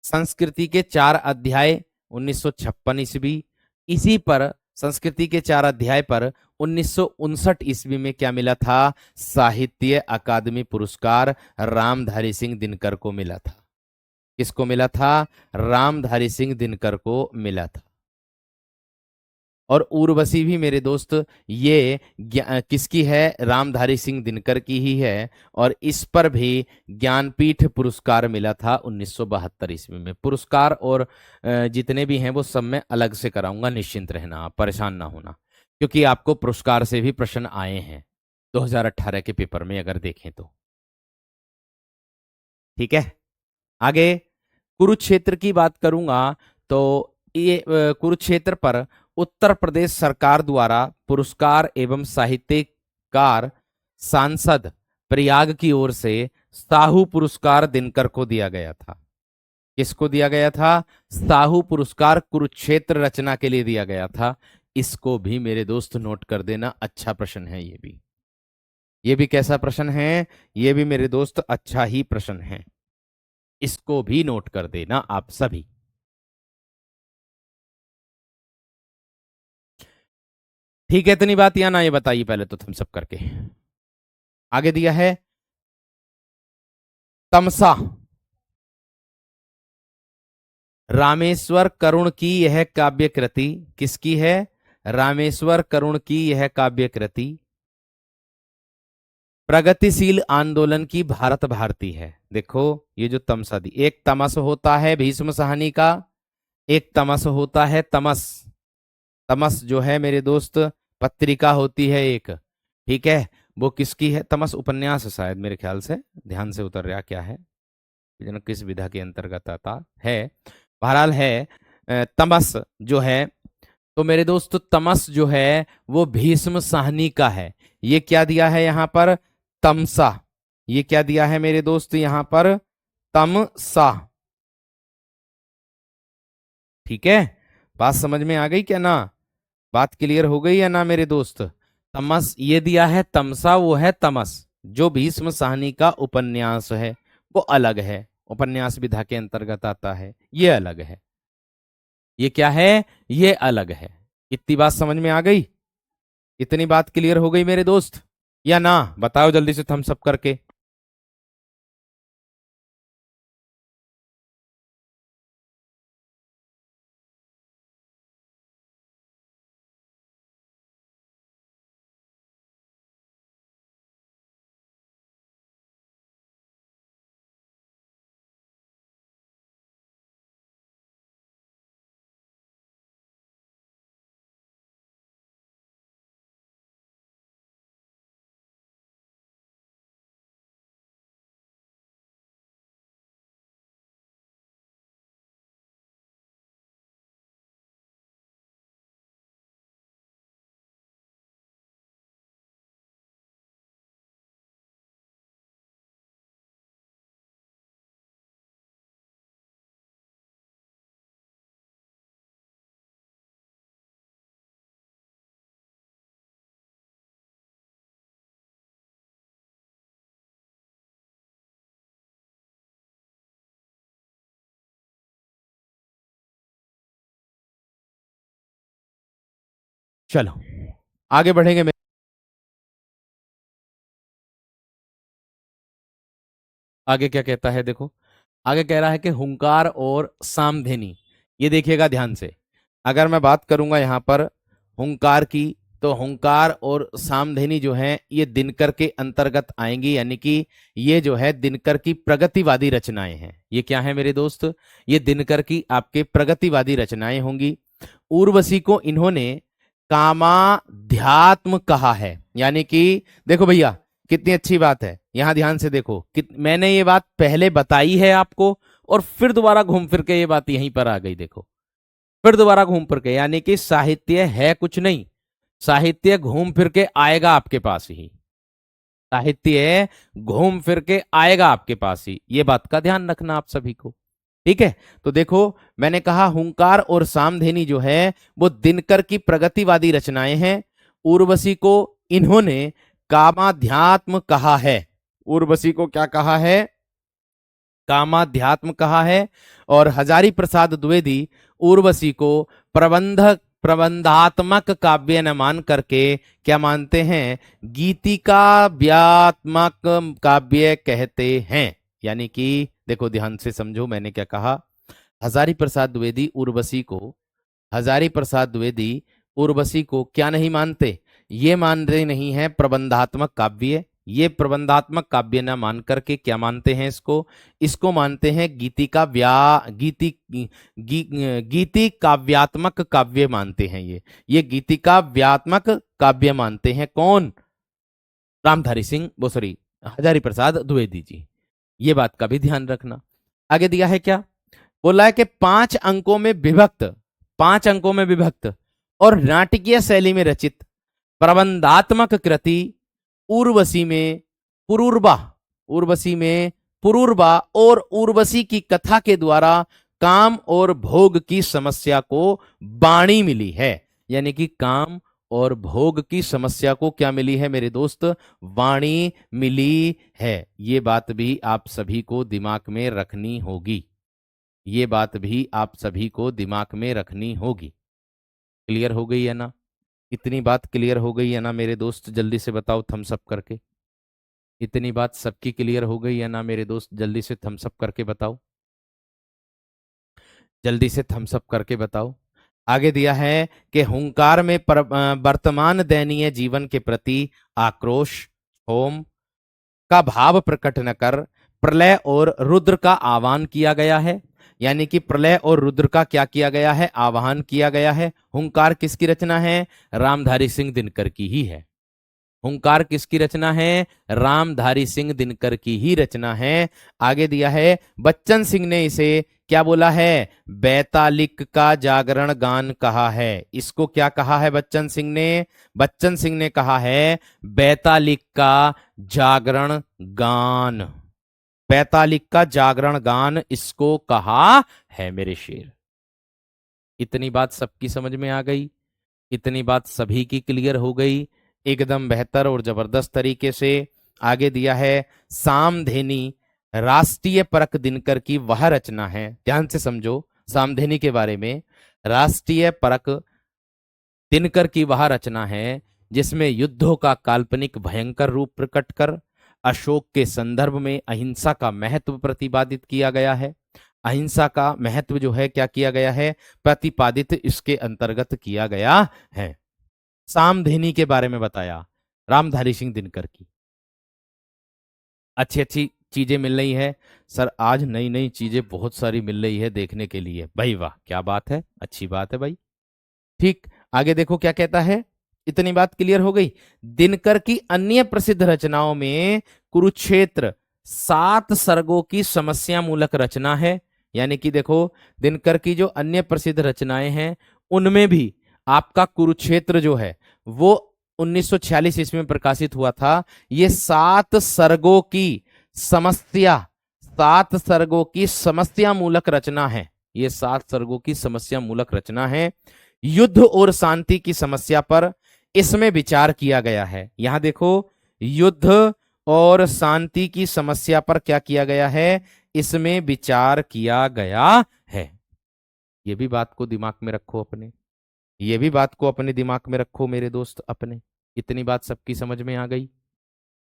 संस्कृति के 4 अध्याय 1956 ईस्वी। इसी पर संस्कृति के 4 अध्याय पर 1959 ईस्वी में क्या मिला था? साहित्य अकादमी पुरस्कार रामधारी सिंह दिनकर को मिला था। किसको मिला था? रामधारी सिंह दिनकर को मिला था। और उर्वशी भी मेरे दोस्त ये किसकी है? रामधारी सिंह दिनकर की ही है। और इस पर भी ज्ञानपीठ पुरस्कार मिला था 1972 ईस्वी में। पुरस्कार और जितने भी हैं वो सब मैं अलग से कराऊंगा, निश्चिंत रहना, आप परेशान ना होना, क्योंकि आपको पुरस्कार से भी प्रश्न आए हैं 2018 के पेपर में अगर देखें तो। ठीक है, आगे कुरुक्षेत्र की बात करूंगा तो ये कुरुक्षेत्र पर उत्तर प्रदेश सरकार द्वारा पुरस्कार एवं साहित्यकार सांसद प्रयाग की ओर से साहू पुरस्कार दिनकर को दिया गया था। किसको दिया गया था? साहू पुरस्कार कुरुक्षेत्र रचना के लिए दिया गया था। इसको भी मेरे दोस्त नोट कर देना, अच्छा प्रश्न है ये भी। ये भी कैसा प्रश्न है? ये भी मेरे दोस्त अच्छा ही प्रश्न है, इसको भी नोट कर देना आप सभी। ठीक है, इतनी बात या ना ये बताइए पहले तो थम्स अप करके। आगे दिया है तमसा। रामेश्वर करुण की यह काव्य कृति किसकी है? रामेश्वर करुण की यह काव्य कृति प्रगतिशील आंदोलन की भारत भारती है। देखो ये जो तमसा दी, एक तमस होता है भीष्म साहनी का, एक तमस होता है तमस। तमस जो है मेरे दोस्त पत्रिका होती है एक, ठीक है। वो किसकी है? तमस उपन्यास है शायद, मेरे ख्याल से, ध्यान से उतर रहा क्या है, किस विधा के अंतर्गत आता है, बहरहाल है। तमस जो है, तो मेरे दोस्त तमस जो है वो भीष्म साहनी का है। ये क्या दिया है यहाँ पर? तमसा। ये क्या दिया है मेरे दोस्त यहाँ पर? तमसा। ठीक है, बात समझ में आ गई क्या ना? बात क्लियर हो गई है ना मेरे दोस्त? तमस ये दिया है, तमसा वो है तमस जो भीष्म साहनी का उपन्यास है, वो अलग है, उपन्यास विधा के अंतर्गत आता है, ये अलग है। ये क्या है? ये अलग है। इतनी बात समझ में आ गई? इतनी बात क्लियर हो गई मेरे दोस्त या ना? बताओ जल्दी से थम्स अप करके। चलो आगे बढ़ेंगे। आगे क्या कहता है देखो, आगे कह रहा है कि हुंकार और सामधेनी। ये देखिएगा ध्यान से, अगर मैं बात करूंगा यहां पर हुंकार की, तो हुंकार और सामधेनी जो है ये दिनकर के अंतर्गत आएंगी, यानी कि ये जो है दिनकर की प्रगतिवादी रचनाएं हैं। ये क्या है मेरे दोस्त, ये दिनकर की आपके प्रगतिवादी रचनाएं होंगी। उर्वशी को इन्होंने कामाध्यात्म कहा है, यानी कि देखो भैया कितनी अच्छी बात है, यहां ध्यान से देखो कि मैंने ये बात पहले बताई है आपको, और फिर दोबारा घूम फिर के ये बात यहीं पर आ गई। देखो फिर दोबारा घूम फिर के, यानी कि साहित्य है कुछ नहीं, साहित्य घूम फिर के आएगा आपके पास ही, साहित्य घूम फिर के आएगा आपके पास ही। ये बात का ध्यान रखना आप सभी को, ठीक है। तो देखो मैंने कहा हुंकार और सामधेनी जो है वो दिनकर की प्रगतिवादी रचनाएं हैं। उर्वशी को इन्होंने कामाध्यात्म कहा है, उर्वशी को क्या कहा है, कामाध्यात्म कहा है। और हजारी प्रसाद द्विवेदी उर्वशी को प्रबंधात्मक काव्य न मान करके क्या मानते हैं, गीतिकाव्यात्मक काव्य कहते हैं। यानी कि देखो ध्यान से समझो मैंने क्या कहा, हजारी प्रसाद द्विवेदी उर्वशी को, हजारी प्रसाद द्विवेदी उर्वशी को क्या नहीं मानते, ये मान रहे नहीं है प्रबंधात्मक काव्य, ये प्रबंधात्मक काव्य न मान करके क्या मानते हैं इसको, इसको मानते हैं गीति काव्यात्मक काव्य मानते हैं। ये गीति काव्यात्मक काव्य मानते हैं कौन, रामधारी सिंह वो सॉरी हजारी प्रसाद द्विवेदी जी। ये बात का भी ध्यान रखना। आगे दिया है क्या, बोला है कि 5 अंकों में विभक्त, 5 अंकों में विभक्त और नाटकीय शैली में रचित प्रबंधात्मक कृति उर्वशी में पुरूरबा, उर्वशी में पुरूरबा और उर्वशी की कथा के द्वारा काम और भोग की समस्या को बाणी मिली है। यानी कि काम और भोग की समस्या को क्या मिली है मेरे दोस्त, वाणी मिली है। ये बात भी आप सभी को दिमाग में रखनी होगी, ये बात भी आप सभी को दिमाग में रखनी होगी। क्लियर हो गई है ना, इतनी बात क्लियर हो गई है ना मेरे दोस्त, जल्दी से बताओ थम्स अप करके। इतनी बात सबकी क्लियर हो गई है ना मेरे दोस्त, जल्दी से थम्स अप करके बताओ, जल्दी से थम्स अप करके बताओ। आगे दिया है कि हुंकार में वर्तमान दयनीय जीवन के प्रति आक्रोश, होम का भाव प्रकट न कर प्रलय और रुद्र का आह्वान किया गया है। यानी कि प्रलय और रुद्र का क्या किया गया है, आह्वान किया गया है। हुंकार किसकी रचना है, रामधारी सिंह दिनकर की ही है। हुंकार किसकी रचना है, रामधारी सिंह दिनकर की ही रचना है। आगे दिया है बच्चन सिंह ने इसे क्या बोला है, बैतालिक का जागरण गान कहा है। इसको क्या कहा है बच्चन सिंह ने, बच्चन सिंह ने कहा है बैतालिक का जागरण गान, बैतालिक का जागरण गान इसको कहा है मेरे शेर। इतनी बात सबकी समझ में आ गई, इतनी बात सभी की क्लियर हो गई एकदम बेहतर और जबरदस्त तरीके से। आगे दिया है सामधेनी राष्ट्रीय परक दिनकर की वह रचना है, ध्यान से समझो सामधेनी के बारे में, राष्ट्रीय परक दिनकर की वह रचना है जिसमें युद्धों का काल्पनिक भयंकर रूप प्रकट कर अशोक के संदर्भ में अहिंसा का महत्व प्रतिपादित किया गया है। अहिंसा का महत्व जो है क्या किया गया है, प्रतिपादित इसके अंतर्गत किया गया है। सामधेनी के बारे में बताया रामधारी सिंह दिनकर की। अच्छी अच्छी चीजें मिल रही है सर, आज नई नई चीजें बहुत सारी मिल रही है देखने के लिए, भाई वाह क्या बात है, अच्छी बात है भाई। ठीक, आगे देखो क्या कहता है, इतनी बात क्लियर हो गई। दिनकर की अन्य प्रसिद्ध रचनाओं में कुरुक्षेत्र 7 सर्गों की समस्या मूलक रचना है। यानी कि देखो दिनकर की जो अन्य प्रसिद्ध रचनाएं हैं उनमें भी आपका कुरुक्षेत्र जो है वो 1946 ईस्वी में प्रकाशित हुआ था। ये 7 सर्गों की समस्या, 7 सर्गों की समस्या मूलक रचना है, ये 7 सर्गों की समस्या मूलक रचना है। युद्ध और शांति की समस्या पर इसमें विचार किया गया है। यहां देखो युद्ध और शांति की समस्या पर क्या किया गया है, इसमें विचार किया गया है। ये भी बात को दिमाग में रखो अपने, ये भी बात को अपने दिमाग में रखो मेरे दोस्त अपने। इतनी बात सबकी समझ में आ गई?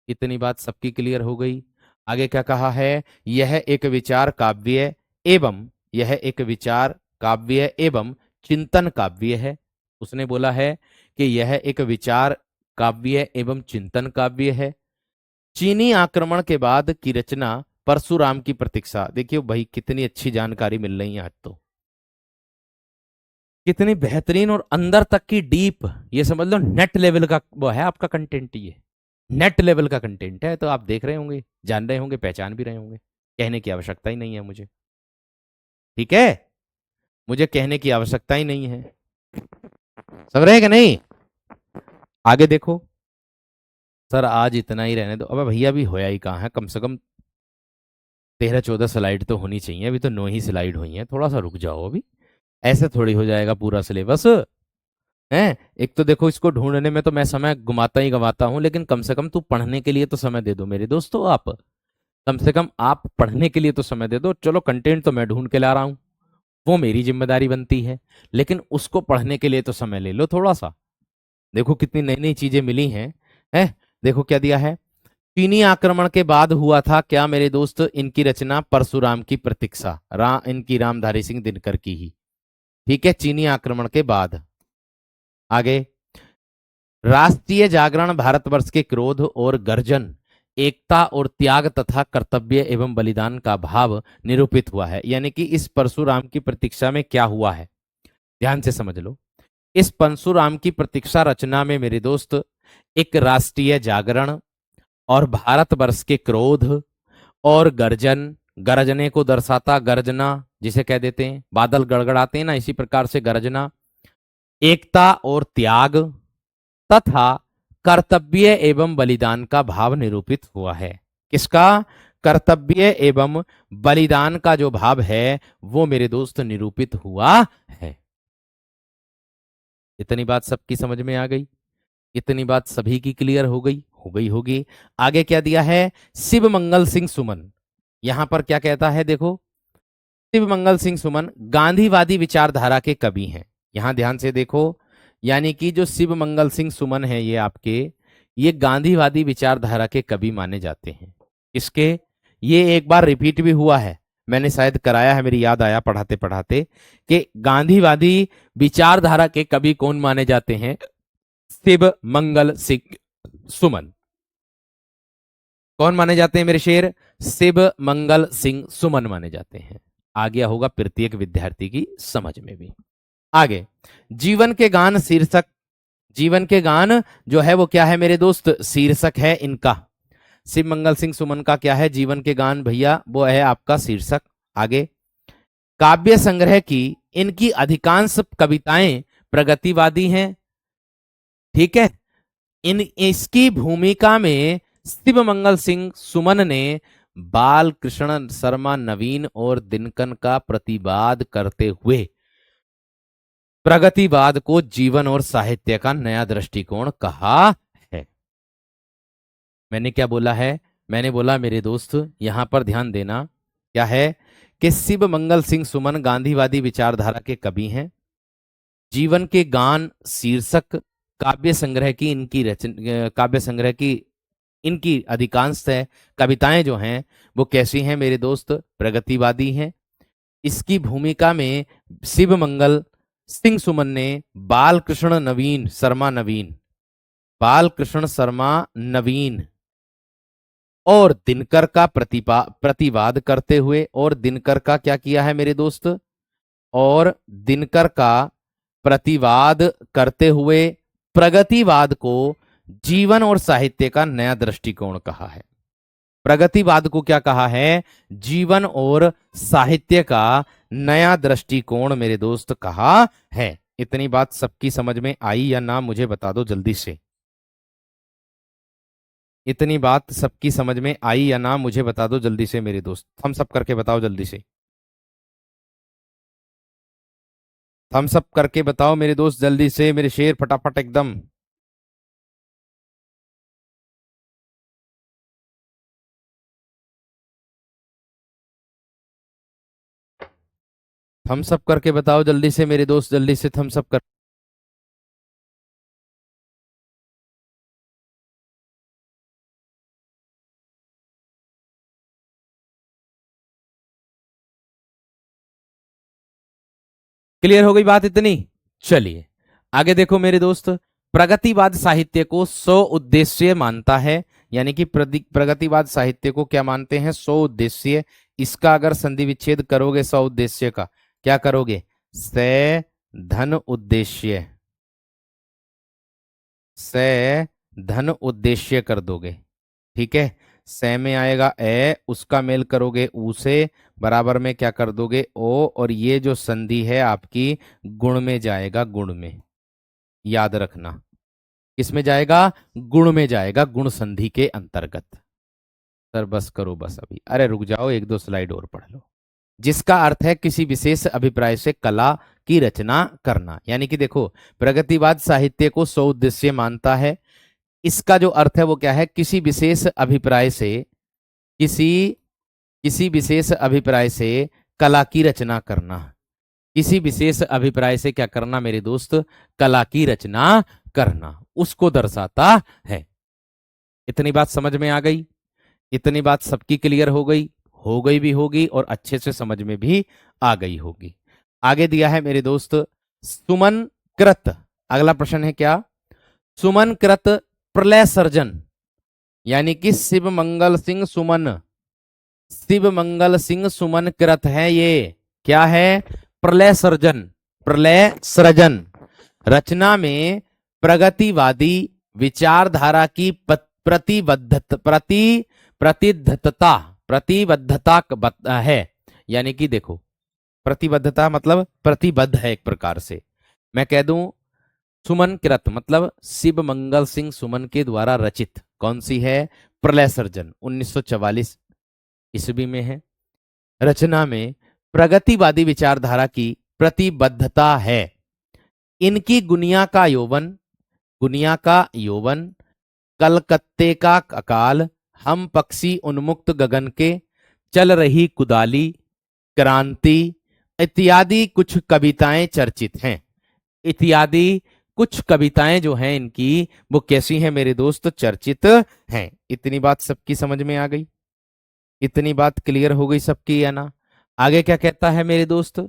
इतनी बात सबकी क्लियर हो गई? आगे क्या कहा है? यह एक विचार काव्य एवं यह एक विचार काव्य एवं चिंतन काव्य है। उसने बोला है कि यह एक विचार काव्य एवं चिंतन काव्य है। चीनी आक्रमण के बाद की रचना परशुराम की प्रतीक्षा। देखिए भाई कितनी अच्छी जानकारी मिल रही है आज तो, कितनी बेहतरीन और अंदर तक की डीप, ये समझ लो नेट लेवल का वो है आपका कंटेंट। ये नेट लेवल का कंटेंट है, तो आप देख रहे होंगे, जान रहे होंगे, पहचान भी रहे होंगे। कहने की आवश्यकता ही नहीं है मुझे, ठीक है? मुझे कहने की आवश्यकता ही नहीं है। समझ रहे हैं कि नहीं? आगे देखो। सर आज इतना ही रहने दो। अबे भैया अभी होया ही कहाँ है, कम से कम 13-14 स्लाइड तो होनी चाहिए, अभी तो 9 ही स्लाइड हुई हैं, थोड़ा सा रुक जाओ अभी। ऐसे थोड़ी हो जाएगा पूरा सिलेबस है। एक तो देखो इसको ढूंढने में तो मैं समय घुमाता ही गवाता हूँ, लेकिन कम से कम तू पढ़ने के लिए तो समय दे दो मेरे दोस्तों। आप कम से कम आप पढ़ने के लिए तो समय दे दो। चलो कंटेंट तो मैं ढूंढ के ला रहा हूँ, वो मेरी जिम्मेदारी बनती है, लेकिन उसको पढ़ने के लिए तो समय ले लो थोड़ा सा। देखो कितनी नई नई चीजें मिली हैं। है, देखो क्या दिया है। चीनी आक्रमण के बाद हुआ था क्या मेरे दोस्त? इनकी रचना परशुराम की प्रतीक्षा, इनकी रामधारी सिंह दिनकर की ही। ठीक है, चीनी आक्रमण के बाद। आगे, राष्ट्रीय जागरण भारतवर्ष के क्रोध और गर्जन, एकता और त्याग तथा कर्तव्य एवं बलिदान का भाव निरूपित हुआ है। यानी कि इस परशुराम की प्रतीक्षा में क्या हुआ है, ध्यान से समझ लो। इस परशुराम की प्रतीक्षा रचना में मेरे दोस्त एक राष्ट्रीय जागरण और भारतवर्ष के क्रोध और गर्जन, गरजने को दर्शाता गर्जना, जिसे कह देते हैं बादल गड़गड़ाते हैं ना, इसी प्रकार से गर्जना, एकता और त्याग तथा कर्तव्य एवं बलिदान का भाव निरूपित हुआ है। किसका? कर्तव्य एवं बलिदान का जो भाव है वो मेरे दोस्त निरूपित हुआ है। इतनी बात सबकी समझ में आ गई? इतनी बात सभी की क्लियर हो गई? हो गई होगी। आगे क्या दिया है? शिव मंगल सिंह सुमन। यहां पर क्या कहता है देखो। शिव मंगल सिंह सुमन गांधीवादी विचारधारा के कवि हैं। यहां ध्यान से देखो, यानी कि जो शिव मंगल सिंह सुमन है ये आपके, ये गांधीवादी विचारधारा के कवि माने जाते हैं। इसके, ये एक बार रिपीट भी हुआ है, मैंने शायद कराया है, मेरी याद आया पढ़ाते पढ़ाते, कि गांधीवादी विचारधारा के कवि कौन माने जाते हैं? शिव मंगल सिंह सुमन। कौन माने जाते हैं मेरे शेर? शिव मंगल सिंह सुमन माने जाते हैं। आ गया होगा प्रत्येक विद्यार्थी की समझ में भी। आगे, जीवन के गान शीर्षक। जीवन के गान जो है वो क्या है मेरे दोस्त? शीर्षक है इनका। शिव मंगल सिंह सुमन का क्या है? जीवन के गान भैया वो है आपका शीर्षक। आगे, काव्य संग्रह की इनकी अधिकांश कविताएं प्रगतिवादी हैं। ठीक है, इन इसकी भूमिका में शिव मंगल सिंह सुमन ने बाल कृष्ण शर्मा नवीन और दिनकन का प्रतिवाद करते हुए प्रगतिवाद को जीवन और साहित्य का नया दृष्टिकोण कहा है। मैंने क्या बोला है? मैंने बोला मेरे दोस्त यहां पर ध्यान देना, क्या है कि शिव मंगल सिंह सुमन गांधीवादी विचारधारा के कवि हैं। जीवन के गान शीर्षक काव्य संग्रह की इनकी रचना, काव्य संग्रह की इनकी अधिकांश कविताएं जो हैं वो कैसी हैं मेरे दोस्त? प्रगतिवादी हैं। इसकी भूमिका में शिव मंगल सिंह सुमन ने बाल कृष्ण शर्मा नवीन और दिनकर का प्रतिवाद करते हुए, और दिनकर का क्या किया है मेरे दोस्त? और दिनकर का प्रतिवाद करते हुए प्रगतिवाद को जीवन और साहित्य का नया दृष्टिकोण कहा है। प्रगतिवाद को क्या कहा है? जीवन और साहित्य का नया दृष्टिकोण मेरे दोस्त कहा है। इतनी बात सबकी समझ में आई या ना मुझे बता दो जल्दी से। इतनी बात सबकी समझ में आई या ना मुझे बता दो जल्दी से मेरे दोस्त, हम सब करके बताओ जल्दी से। हम सब करके बताओ मेरे दोस्त जल्दी से, मेरे शेर फटाफट एकदम। थम्स अप करके बताओ जल्दी से मेरे दोस्त, जल्दी से थम्स अप कर। क्लियर हो गई बात इतनी? चलिए आगे देखो मेरे दोस्त। प्रगतिवाद साहित्य को 100 उद्देश्य मानता है, यानी कि प्रगतिवाद साहित्य को क्या मानते हैं? 100 उद्देश्य। इसका अगर संधि विच्छेद करोगे 100 उद्देश्य का, क्या करोगे? से धन उद्देश्य, से धन उद्देश्य कर दोगे। ठीक है, से में आएगा ए, उसका मेल करोगे ऊ से, बराबर में क्या कर दोगे? ओ, और ये जो संधि है आपकी गुण में जाएगा, गुण में। याद रखना किसमें जाएगा? गुण में जाएगा, गुण संधि के अंतर्गत। सर बस करो बस, अभी अरे रुक जाओ, एक दो स्लाइड और पढ़ लो। जिसका अर्थ है किसी विशेष अभिप्राय से कला की रचना करना। यानी कि देखो, प्रगतिवाद साहित्य को 100 उद्देश्य मानता है। इसका जो अर्थ है वो क्या है? किसी विशेष अभिप्राय से, किसी किसी विशेष अभिप्राय से कला की रचना करना। किसी विशेष अभिप्राय से क्या करना मेरे दोस्त? कला की रचना करना, उसको दर्शाता है। इतनी बात समझ में आ गई? इतनी बात सबकी क्लियर हो गई भी होगी, और अच्छे से समझ में भी आ गई होगी। आगे दिया है मेरे दोस्त, सुमन कृत। अगला प्रश्न है क्या? सुमन कृत प्रलय सर्जन, यानी कि शिव मंगल सिंह सुमन, शिव मंगल सिंह सुमन कृत है ये। क्या है? प्रलय सर्जन, प्रलय सृजन। रचना में प्रगतिवादी विचारधारा की प्रतिबद्धता है। यानी कि देखो, प्रतिबद्धता मतलब प्रतिबद्ध है एक प्रकार से। मैं कह दूं सुमन कृत मतलब शिव मंगल सिंह सुमन के द्वारा रचित कौन सी है? प्रलय सर्जन, 1944 ईस्वी में है। रचना में प्रगतिवादी विचारधारा की प्रतिबद्धता है। इनकी गुनिया का यौवन, कलकत्ते का अकाल, हम पक्षी उन्मुक्त गगन के, चल रही कुदाली, क्रांति इत्यादि कुछ कविताएं चर्चित हैं। इत्यादि कुछ कविताएं जो हैं इनकी, वो कैसी हैं मेरे दोस्त? चर्चित हैं। इतनी बात सबकी समझ में आ गई? इतनी बात क्लियर हो गई सबकी, या ना? आगे क्या कहता है मेरे दोस्त?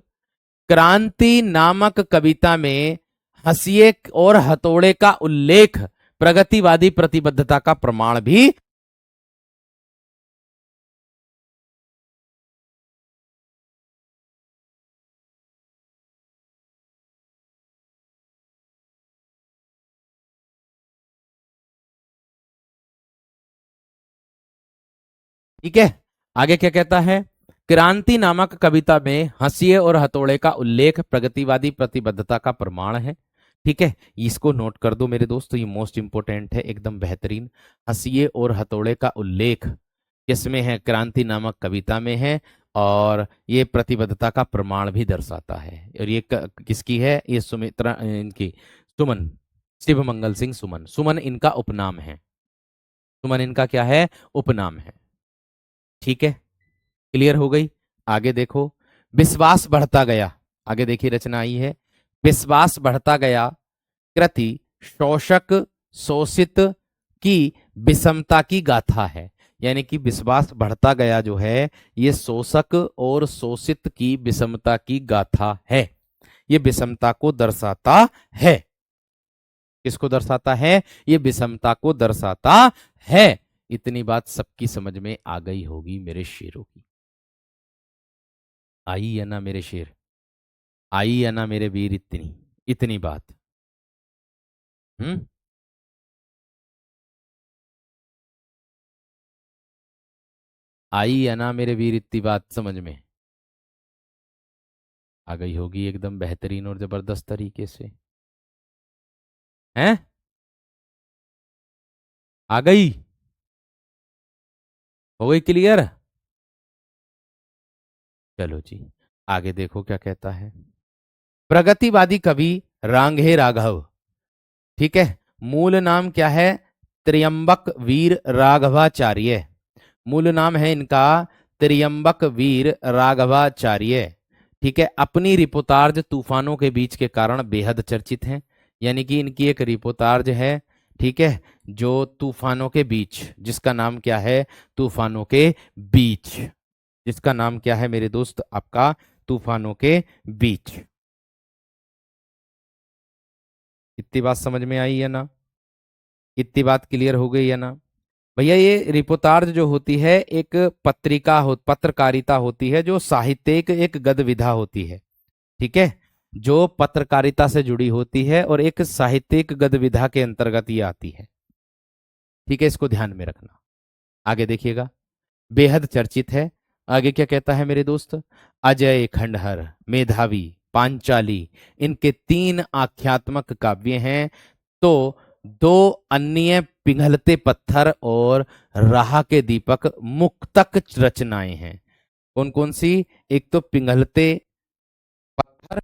क्रांति नामक कविता में हंसिए और हथौड़े का उल्लेख प्रगतिवादी प्रतिबद्धता का प्रमाण भी। ठीक है, आगे क्या कहता है? क्रांति नामक कविता में हंसिए और हथौड़े का उल्लेख प्रगतिवादी प्रतिबद्धता का प्रमाण है। ठीक है, इसको नोट कर दो मेरे दोस्त, ये मोस्ट इंपोर्टेंट है, एकदम बेहतरीन। हंसिए और हथौड़े का उल्लेख किसमें है? क्रांति नामक कविता में है, और ये प्रतिबद्धता का प्रमाण भी दर्शाता है। और ये किसकी है? ये सुमित्रा इनकी, सुमन, शिव मंगल सिंह सुमन। सुमन इनका उपनाम है। सुमन इनका क्या है? उपनाम है। ठीक है, क्लियर हो गई? आगे देखो, विश्वास बढ़ता गया। आगे देखिए रचना आई है, विश्वास बढ़ता गया कृति शोषक शोषित की विषमता की गाथा है। यानी कि विश्वास बढ़ता गया जो है, ये शोषक और शोषित की विषमता की गाथा है। ये विषमता को दर्शाता है। किसको दर्शाता है? ये विषमता को दर्शाता है। इतनी बात सबकी समझ में आ गई होगी मेरे शेरों की। आई है ना मेरे शेर? आई है ना मेरे वीर? इतनी इतनी बात। हम्म, आई है ना मेरे वीर? इतनी बात समझ में आ गई होगी एकदम बेहतरीन और जबरदस्त तरीके से। हैं? आ गई? हो गई क्लियर? चलो जी, आगे देखो क्या कहता है। प्रगतिवादी कवि रांगे राघव, ठीक है, मूल नाम क्या है? त्र्यंबक वीर राघवाचार्य। मूल नाम है इनका त्र्यंबक वीर राघवाचार्य। ठीक है, अपनी रिपोर्टाज तूफानों के बीच के कारण बेहद चर्चित हैं। यानी कि इनकी एक रिपोर्टाज है, ठीक है, जो तूफानों के बीच, जिसका नाम क्या है? तूफानों के बीच। जिसका नाम क्या है मेरे दोस्त? आपका तूफानों के बीच। इतनी बात समझ में आई या ना? इतनी बात क्लियर हो गई या ना? भैया ये रिपोर्टाज जो होती है एक पत्रकारिता होती है, जो साहित्यिक एक गद विधा होती है। ठीक है, जो पत्रकारिता से जुड़ी होती है और एक साहित्यिक गद विधा के अंतर्गत ये आती है। ठीक है, इसको ध्यान में रखना। आगे देखिएगा, बेहद चर्चित है। आगे क्या कहता है मेरे दोस्त? अजय खंडहर, मेधावी, पांचाली, इनके 3 आख्यात्मक काव्य हैं। तो 2 अन्य पिघलते पत्थर और राह के दीपक मुक्तक रचनाएं हैं। कौन कौन सी? एक तो पिघलते पत्थर,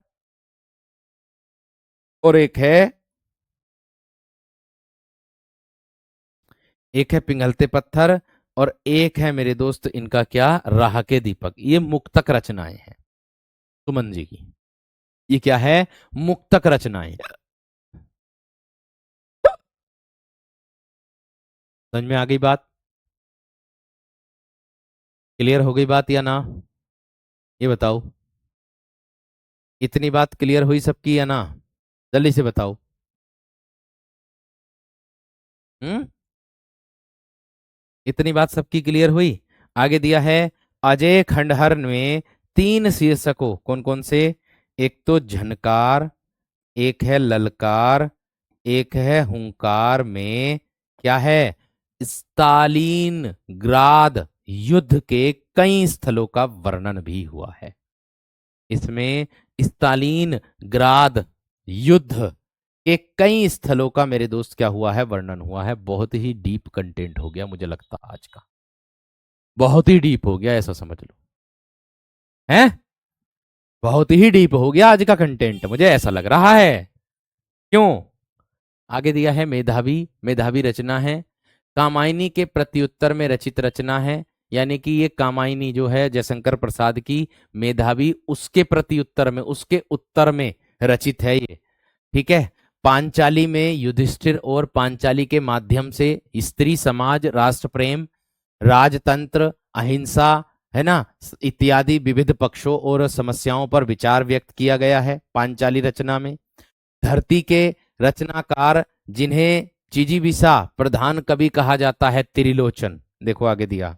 और एक है पिघलते पत्थर, और एक है मेरे दोस्त इनका क्या? राह के दीपक। ये मुक्तक रचनाएं हैं सुमन जी की। ये क्या है? मुक्तक रचनाएं। समझ में आ गई बात? क्लियर हो गई बात या ना? ये बताओ, इतनी बात क्लियर हुई सबकी या ना? जल्दी से बताओ। हम्म, इतनी बात सबकी क्लियर हुई? आगे दिया है, अजय खंडहर में 3 शीर्षकों, कौन कौन से? एक तो झनकार, एक है ललकार, एक है हुंकार में क्या है? स्टालिन ग्राद युद्ध के कई स्थलों का वर्णन भी हुआ है। इसमें स्टालिन ग्राद युद्ध के कई स्थलों का मेरे दोस्त क्या हुआ है? वर्णन हुआ है। बहुत ही डीप कंटेंट हो गया मुझे लगता आज का, बहुत ही डीप हो गया, ऐसा समझ लो। है, बहुत ही डीप हो गया आज का कंटेंट, मुझे ऐसा लग रहा है। क्यों? आगे दिया है मेधावी, मेधावी रचना है, कामायनी के प्रत्युत्तर में रचित रचना है। यानी कि ये कामायनी जो है जयशंकर प्रसाद की, मेधावी उसके प्रत्युत्तर में, उसके उत्तर में रचित है ये। ठीक है, पांचाली में युधिष्ठिर और पांचाली के माध्यम से स्त्री समाज, राष्ट्र प्रेम, राजतंत्र, अहिंसा, है ना, इत्यादि विविध पक्षों और समस्याओं पर विचार व्यक्त किया गया है पांचाली रचना में। धरती के रचनाकार, जिन्हें जिजीविषा प्रधान कवि कहा जाता है, त्रिलोचन। देखो आगे दिया,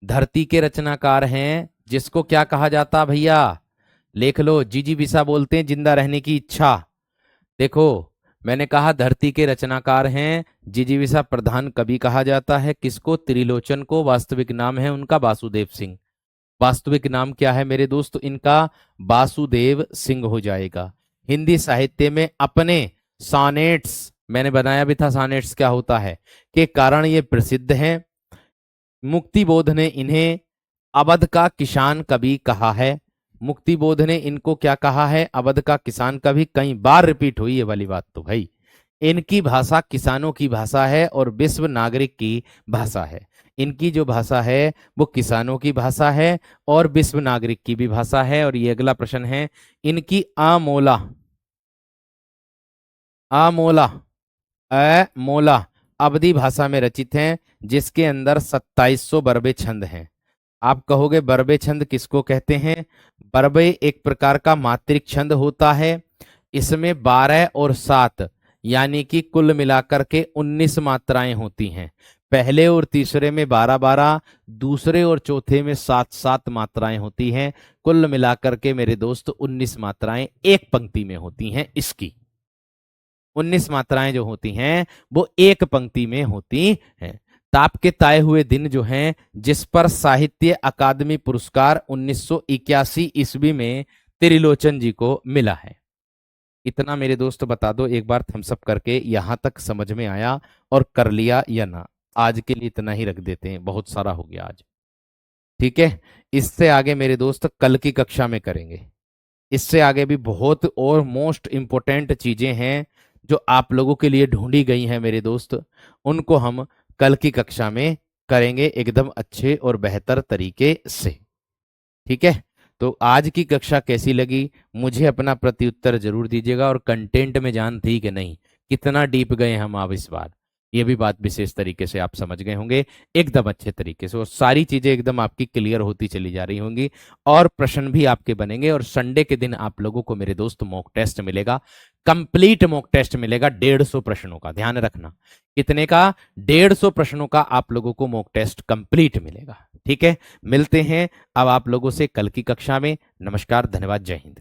धरती के रचनाकार हैं जिसको क्या कहा जाता भैया? लेख लो, जिजीविषा बोलते हैं जिंदा रहने की इच्छा। देखो, मैंने कहा धरती के रचनाकार हैं, जिजीविषा प्रधान कवि कहा जाता है किसको? त्रिलोचन को। वास्तविक नाम है उनका वासुदेव सिंह। वास्तविक नाम क्या है मेरे दोस्त इनका? वासुदेव सिंह हो जाएगा। हिंदी साहित्य में अपने सॉनेट्स, मैंने बनाया भी था सॉनेट्स क्या होता है, के कारण ये प्रसिद्ध हैं। मुक्तिबोध ने इन्हें अवध का किसान कवि कहा है। मुक्तिबोध ने इनको क्या कहा है? अवध का किसान कवि। कई बार रिपीट हुई ये वाली बात तो भाई। इनकी भाषा किसानों की भाषा है और विश्व नागरिक की भाषा है। इनकी जो भाषा है वो किसानों की भाषा है और विश्व नागरिक की भी भाषा है। और ये अगला प्रश्न है, इनकी आमोला, आमोला, अमोला अवधी भाषा में रचित हैं, जिसके अंदर 2700 बरबे छंद हैं। आप कहोगे बरबे छंद किसको कहते हैं? बरबे एक प्रकार का मात्रिक छंद होता है। इसमें 12 और 7 यानी कि कुल मिलाकर के 19 मात्राएं होती हैं। पहले और तीसरे में 12-12, दूसरे और चौथे में 7-7 मात्राएं होती हैं। कुल मिलाकर के मेरे दोस्त 19 मात्राएं एक पंक्ति में होती हैं। इसकी 19 मात्राएं जो होती हैं वो एक पंक्ति में होती हैं। ताप के ताए हुए दिन जो हैं, जिस पर साहित्य अकादमी पुरस्कार 1981 ईस्वी में त्रिलोचन जी को मिला है। इतना मेरे दोस्त बता दो एक बार थम्सअप करके, यहां तक समझ में आया और कर लिया या ना? आज के लिए इतना ही रख देते हैं, बहुत सारा हो गया आज। ठीक है, इससे आगे मेरे दोस्त कल की कक्षा में करेंगे। इससे आगे भी बहुत और मोस्ट इंपोर्टेंट चीजें हैं जो आप लोगों के लिए ढूंढी गई हैं मेरे दोस्त, उनको हम कल की कक्षा में करेंगे एकदम अच्छे और बेहतर तरीके से। ठीक है, तो आज की कक्षा कैसी लगी मुझे अपना प्रत्युत्तर जरूर दीजिएगा। और कंटेंट में जान थी कि नहीं, कितना डीप गए हम आप इस बार? ये भी बात विशेष तरीके से आप समझ गए होंगे, एकदम अच्छे तरीके से, और सारी चीजें एकदम आपकी क्लियर होती चली जा रही होंगी, और प्रश्न भी आपके बनेंगे। और संडे के दिन आप लोगों को मेरे दोस्त मॉक टेस्ट मिलेगा, कंप्लीट मॉक टेस्ट मिलेगा 150 प्रश्नों का, ध्यान रखना। कितने का? 150 प्रश्नों का आप लोगों को मॉक टेस्ट कंप्लीट मिलेगा। ठीक है, मिलते हैं अब आप लोगों से कल की कक्षा में। नमस्कार, धन्यवाद, जय हिंद।